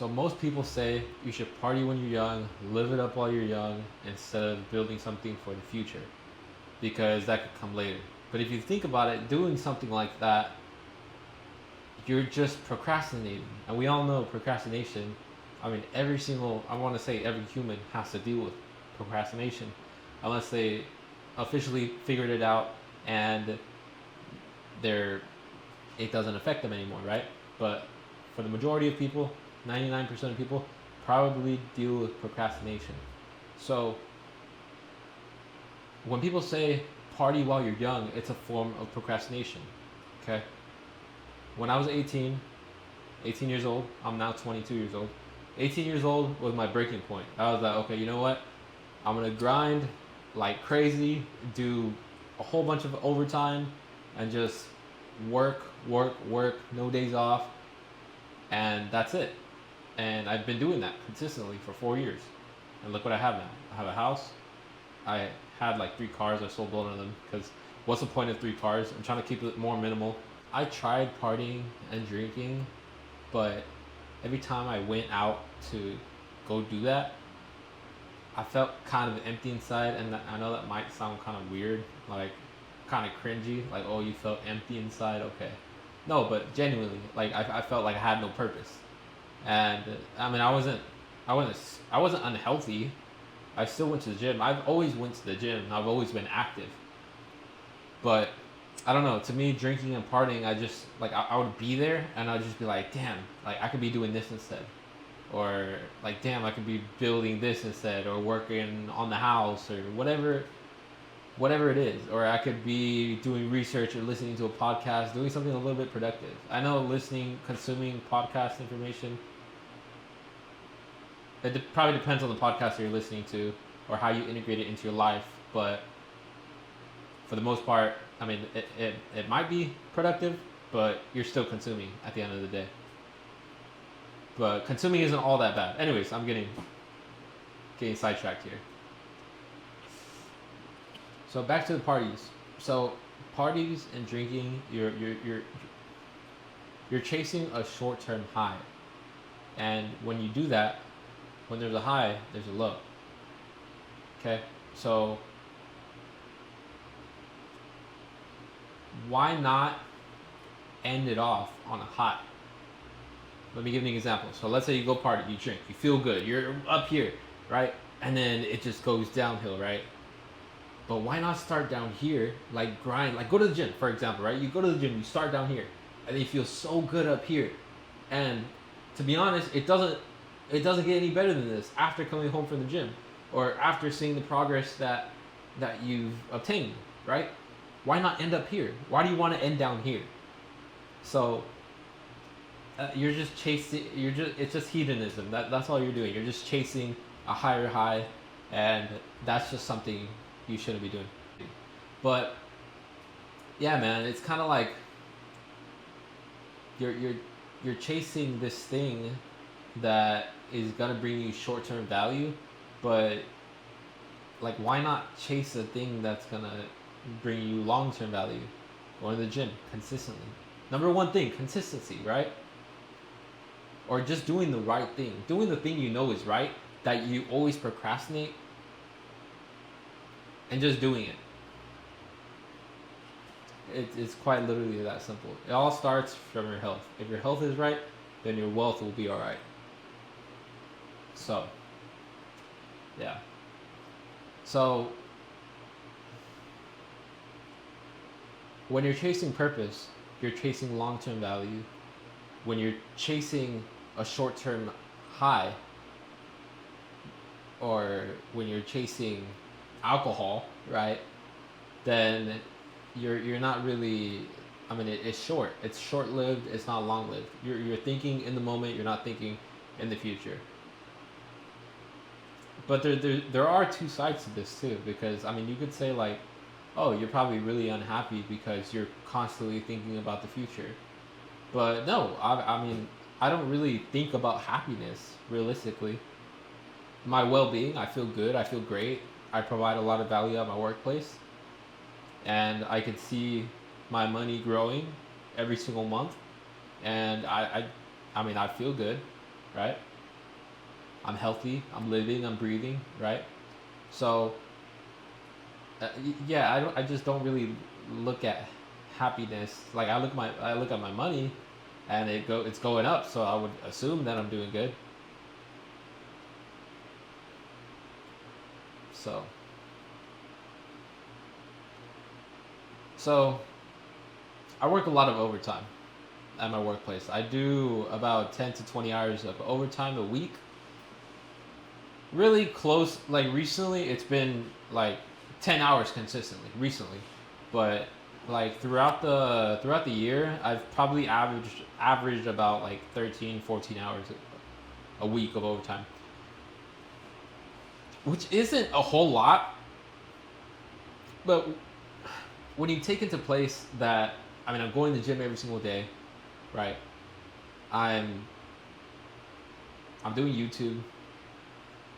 So most people say you should party when you're young, live it up while you're young, instead of building something for the future, because that could come later. But if you think about it, doing something like that, you're just procrastinating. And we all know procrastination. I mean, I want to say every human has to deal with procrastination, unless they officially figured it out and they're it doesn't affect them anymore, right? But for the majority of people, 99% of people probably deal with procrastination. So when people say party while you're young, it's a form of procrastination. Okay? When I was 18 years old, I'm now 22 years old. 18 years old was my breaking point. I was like, okay, you know what? I'm gonna grind like crazy, do a whole bunch of overtime, and just work, work, work, no days off, and that's it. And I've been doing that consistently for 4 years. And look what I have now. I have a house. I had like 3 cars. I sold one of them because what's the point of 3 cars? I'm trying to keep it more minimal. I tried partying and drinking, but every time I went out to go do that, I felt kind of empty inside. And I know that might sound kind of weird, like kind of cringy, like, oh, you felt empty inside. Okay, no, but genuinely, like I felt like I had no purpose. And I mean, I wasn't unhealthy. I still went to the gym. I've always went to the gym. I've always been active. But I don't know. To me, drinking and partying, I just like I would be there and I'd just be like, damn, like I could be doing this instead, or like, damn, I could be building this instead, or working on the house, or whatever it is, or I could be doing research or listening to a podcast, doing something a little bit productive. I know consuming podcast information, probably depends on the podcast you're listening to or how you integrate it into your life, but for the most part, I mean, it might be productive, but you're still consuming at the end of the day. But consuming isn't all that bad. Anyways, I'm getting sidetracked here. So back to the parties. So parties and drinking, you're chasing a short term high, and when you do that, when there's a high, there's a low. Okay, so why not end it off on a high? Let me give you an example. So let's say you go party, you drink, you feel good, you're up here, right? And then it just goes downhill, right? But why not start down here, like grind, like go to the gym, for example, right? You go to the gym, you start down here, and then you feel so good up here. And to be honest, it doesn't get any better than this after coming home from the gym or after seeing the progress that you've obtained, right? Why not end up here? Why do you want to end down here? So you're just chasing. It's just hedonism. That's all you're doing. You're just chasing a higher high, and that's just something you shouldn't be doing. But yeah, man, it's kind of like you're chasing this thing that is gonna bring you short term value, but like why not chase a thing that's gonna bring you long term value? Going to the gym consistently. Number one thing, consistency, right? Or just doing the right thing, doing the thing you know is right that you always procrastinate, and just doing it. It's quite literally that simple. It all starts from your health. If your health is right, then your wealth will be all right. So, yeah. So, when you're chasing purpose, you're chasing long term value. When you're chasing a short term high, or when you're chasing alcohol, right? Then you're not really. I mean, it's short. It's short lived. It's not long lived. You're thinking in the moment. You're not thinking in the future. But there are two sides to this too, because I mean, you could say like, oh, you're probably really unhappy because you're constantly thinking about the future. But no, I mean, I don't really think about happiness realistically. My well being, I feel good, I feel great, I provide a lot of value at my workplace, and I can see my money growing every single month, and I mean, I feel good, right? I'm healthy. I'm living. I'm breathing. Right. So yeah, I just don't really look at happiness. Like I look at my money, and it's going up. So I would assume that I'm doing good. So so I work a lot of overtime at my workplace. I do about 10 to 20 hours of overtime a week. Really close. Like recently, it's been like 10 hours consistently. Recently, but like throughout the year, I've probably averaged about like 13, 14 hours a week of overtime, which isn't a whole lot. But when you take into place that, I mean, I'm going to the gym every single day, right? I'm I'm doing YouTube,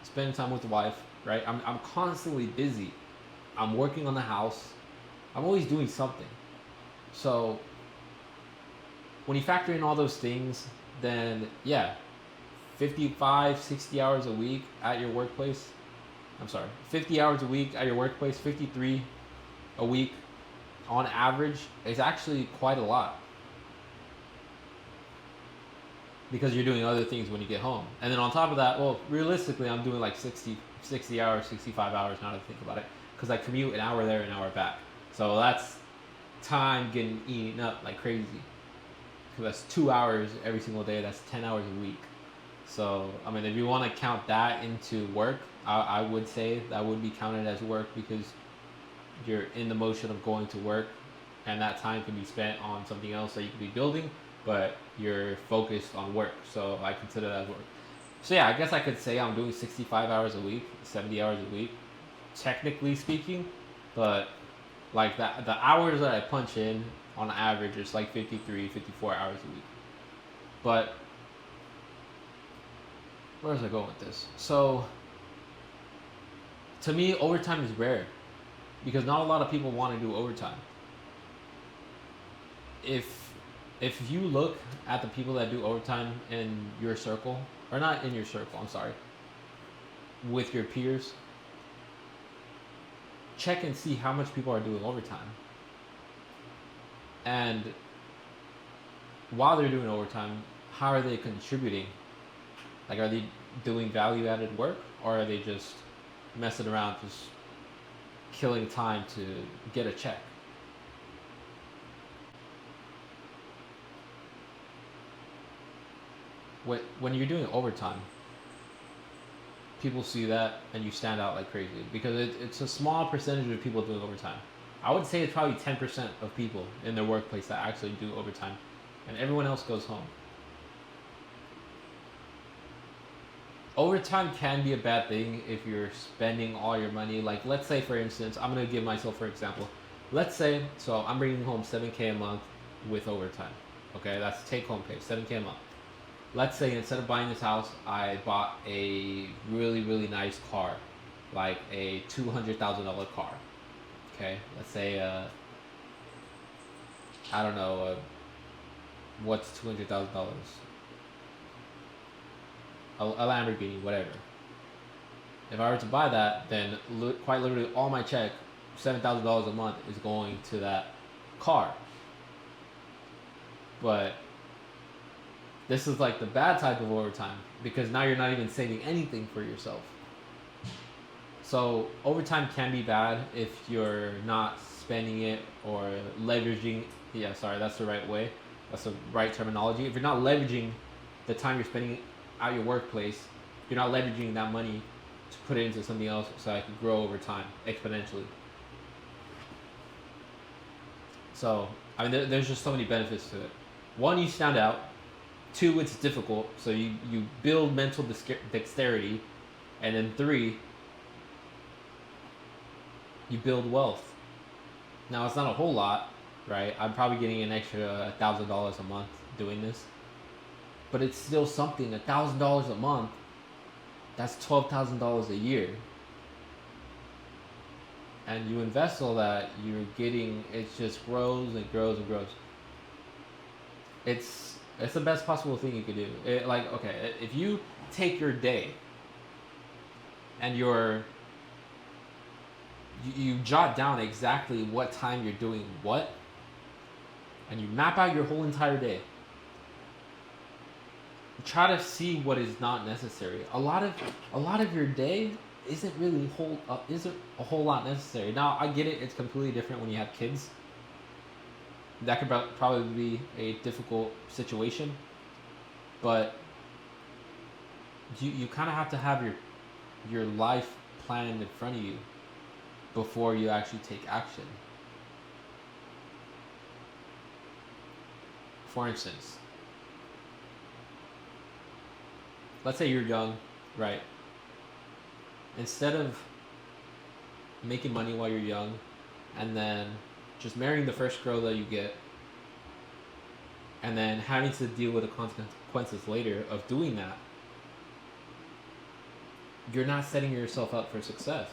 spending time with the wife, right? I'm constantly busy. I'm working on the house. I'm always doing something. So when you factor in all those things, then yeah, 55, 60 hours a week at your workplace. I'm sorry, 50 hours a week at your workplace, 53 a week on average is actually quite a lot because you're doing other things when you get home. And then on top of that, well, realistically, I'm doing like 60 hours, 65 hours now that I think about it because I commute an hour there, an hour back. So that's time getting eaten up like crazy. Because that's 2 hours every single day. That's 10 hours a week. So, I mean, if you want to count that into work, I would say that would be counted as work because you're in the motion of going to work and that time can be spent on something else that you could be building, but you're focused on work. So I consider that as work. So yeah, I guess I could say I'm doing 65 hours a week, 70 hours a week, technically speaking, but like that the hours that I punch in on average is like 53, 54 hours a week. But where was I going with this? So to me, overtime is rare because not a lot of people want to do overtime. If if you look at the people that do overtime in your circle, or not in your circle, I'm sorry, with your peers, check and see how much people are doing overtime. And while they're doing overtime, how are they contributing? Like, are they doing value added work, or are they just messing around, just killing time to get a check? When you're doing overtime, people see that and you stand out like crazy because it's a small percentage of people doing overtime. I would say it's probably 10% of people in their workplace that actually do overtime, and everyone else goes home. Overtime can be a bad thing if you're spending all your money. Like, let's say, for instance, I'm going to give myself for example. Let's say, so I'm bringing home 7K a month with overtime. Okay, that's take home pay, 7K a month. Let's say instead of buying this house, I bought a really, really nice car, like a $200,000 car. Okay, let's say, I don't know, what's $200,000? A Lamborghini, whatever. If I were to buy that, then quite literally all my check, $7,000 a month, is going to that car. But this is like the bad type of overtime because now you're not even saving anything for yourself. So overtime can be bad if you're not spending it or leveraging. Yeah, sorry, that's the right way. That's the right terminology. If you're not leveraging the time you're spending at your workplace, you're not leveraging that money to put it into something else so I can grow over time exponentially. So, I mean, there's just so many benefits to it. One, you stand out. Two, it's difficult, so you build mental dexterity. And then three, you build wealth. Now, it's not a whole lot, right? I'm probably getting an extra $1,000 a month doing this. But it's still something. $1,000 a month, that's $12,000 a year. And you invest all that, you're getting, it just grows and grows and grows. It's the best possible thing you could do. Like, okay, if you take your day, and you jot down exactly what time you're doing what, and you map out your whole entire day. Try to see what is not necessary. A lot of your day isn't a whole lot necessary. Now I get it; it's completely different when you have kids. That could probably be a difficult situation, but you kind of have to have your life planned in front of you before you actually take action. For instance, let's say you're young, right? Instead of making money while you're young and then just marrying the first girl that you get and then having to deal with the consequences later of doing that, you're not setting yourself up for success.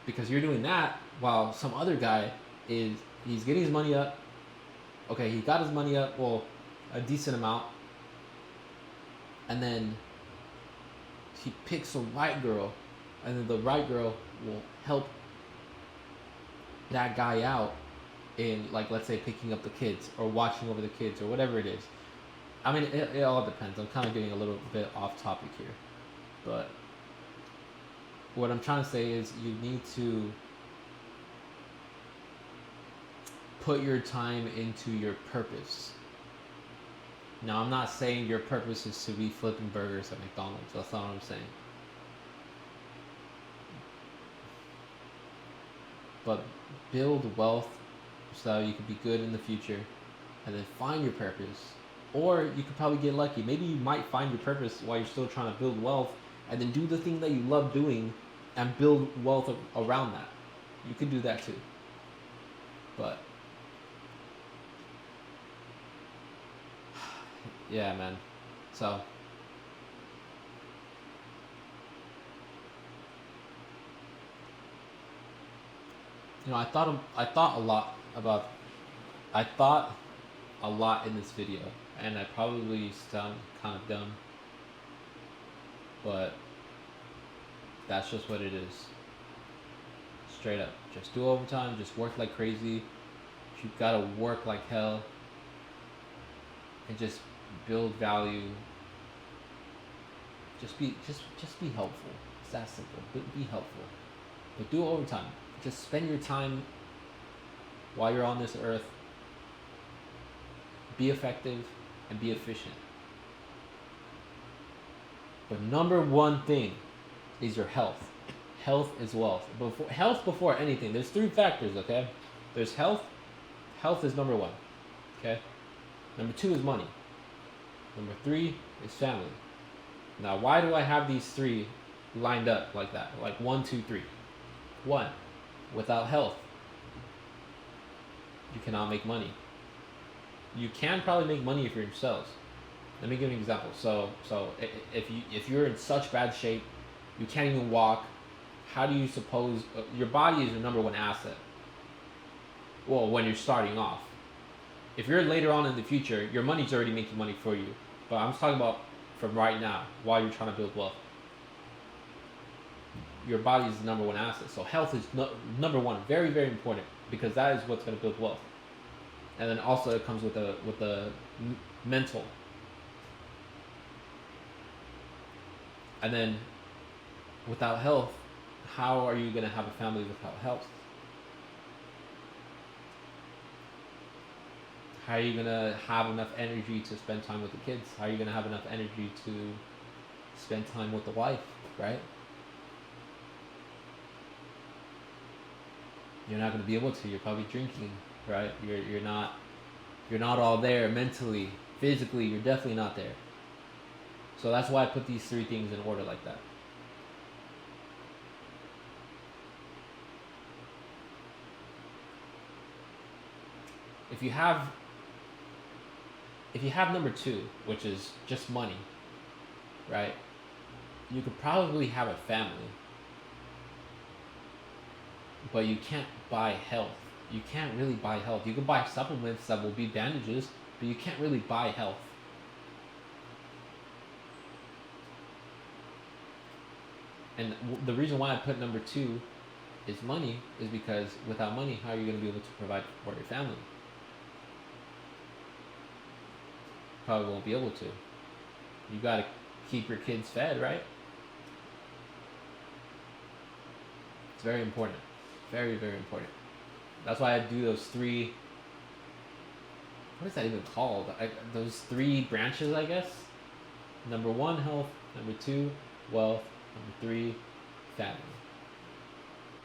Because you're doing that while some other guy he's getting his money up. Okay, he got his money up, well, a decent amount, and then he picks a right girl, and then the right girl will help that guy out in, like, let's say picking up the kids or watching over the kids or whatever it is. I mean, it all depends. I'm kind of getting a little bit off topic here, but what I'm trying to say is you need to put your time into your purpose. Now, I'm not saying your purpose is to be flipping burgers at McDonald's. That's not what I'm saying. But build wealth so you can be good in the future, and then find your purpose. Or you could probably get lucky. Maybe you might find your purpose while you're still trying to build wealth, and then do the thing that you love doing and build wealth around that. You could do that too. But yeah, man. So I thought a lot in this video, and I probably sound kind of dumb, but that's just what it is. Straight up, just do overtime, just work like crazy. You gotta work like hell, and just build value. Just be helpful. It's that simple. Be helpful, but do overtime. Just spend your time while you're on this earth. Be effective and be efficient. But number one thing is your health. Health is wealth. Health before anything. There's 3 factors, okay? There's health. Health is number 1, okay? Number 2 is money. Number 3 is family. Now, why do I have these 3 lined up like that? Like 1, 2, 3. 1, without health, you cannot make money. You can probably make money if you're in sales. Let me give you an example. So if you're in such bad shape, you can't even walk. How do you suppose your body is your number 1 asset? Well, when you're starting off. If you're later on in the future, your money's already making money for you. But I'm talking about from right now, while you're trying to build wealth. Your body is the number 1 asset. So health is number 1, very, very important, because that is what's going to build wealth. And then also it comes with the mental. And then without health, how are you going to have a family without health? How are you going to have enough energy to spend time with the kids? How are you going to have enough energy to spend time with the wife, right? You're not going to be able to. You're probably drinking, right? You're not all there mentally, physically. You're definitely not there. So that's why I put these 3 things in order like that. If you have number 2, which is just money, right? You could probably have a family, but you can't buy health. You can't really buy health. You can buy supplements that will be bandages, but you can't really buy health. And the reason why I put number two is money is because without money, how are you going to be able to provide for your family? Probably won't be able to. You got to keep your kids fed, right? It's very important. Very, very important. That's why I do those three. What is that even called? Those three branches, I guess. Number one, health. Number two, wealth. Number three, family.